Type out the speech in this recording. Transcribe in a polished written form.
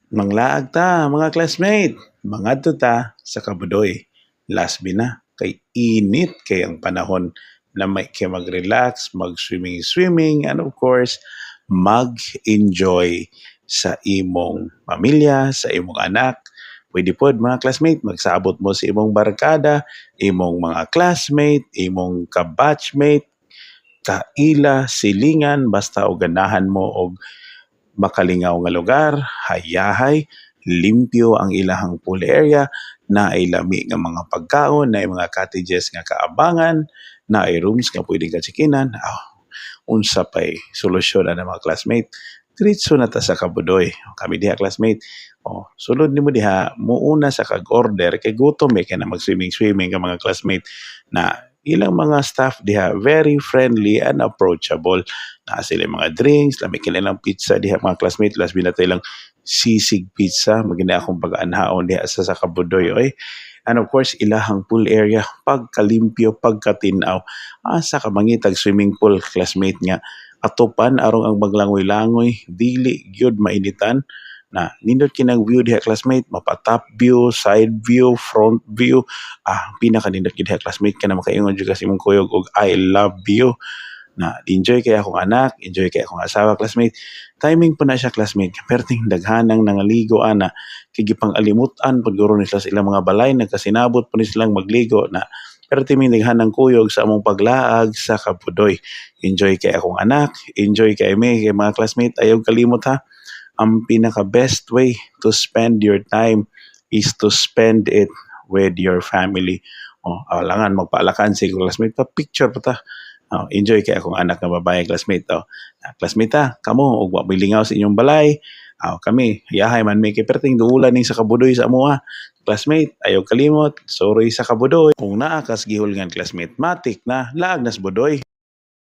Manglaag ta mga classmate, mangadto ta sa Kabudoy. Last na, kay init kay ang panahon na may kay mag-relax, mag-swimming, and of course, mag-enjoy sa imong pamilya, sa imong anak. Pwede po mga classmate, magsabot mo sa imong barkada, imong mga classmate, imong ka-batchmate, kaila, silingan, basta o ganahan mo og makalingaw nga lugar, hayahay, limpyo ang ilahang pool area, na ay lami nga mga pagkaon, na ay mga cottages nga kaabangan, na ay rooms nga pwedeng katsikinan. Unsa pay solusyon na mga classmate? Diretso na ta sa Kabudoy. Kami diha classmate. Sulod nimo diha, muuna sa kag-order kay gutom kay na mag-swimming ka mga classmate na ilang mga staff diha very friendly and approachable. Na sila mga drinks, lami kanilang pizza diha mga classmate, last binatay lang sisig pizza, magina akong pag-anhaon diha sa Kabudoy oy. And of course, ilahang pool area, pagkalimpyo, pagkatinaw, asa ka mangitag swimming pool classmate nga atupan arong ang maglangoy-langoy, dili gyud mainitan na nindot kinang view diha classmate, mapa top view, side view, front view. Pinaka nindot gid diha classmate kana makaingon jud kasi imong kuyog og I love you na enjoy kay akong anak, enjoy kay akong asawa classmate. Timing po na siya classmate, perting daghanang nangaligo ana, kay gipang alimutan pud guro nila sa ilang mga balay, nagkasinabot po ni silang magligo na pero timing daghanang kuyog sa among paglaag sa Kabudoy. Enjoy kay akong anak, enjoy kay me, kay mga classmate, ayaw kalimot ha. Ang pinaka best way to spend your time is to spend it with your family. Alangan magpaalakan si classmate pa picture pa ta. Enjoy kay akong anak nga babae classmate. Classmate kamo ug wa bilingaw sa inyong balay. Kami yahay man may kay perting duulan ning sa Kabudoy sa amuha. Classmate, ayaw kalimot, sorry sa Kabudoy. Kung naa kas gihulngan classmate, matik na laag nas Budoy.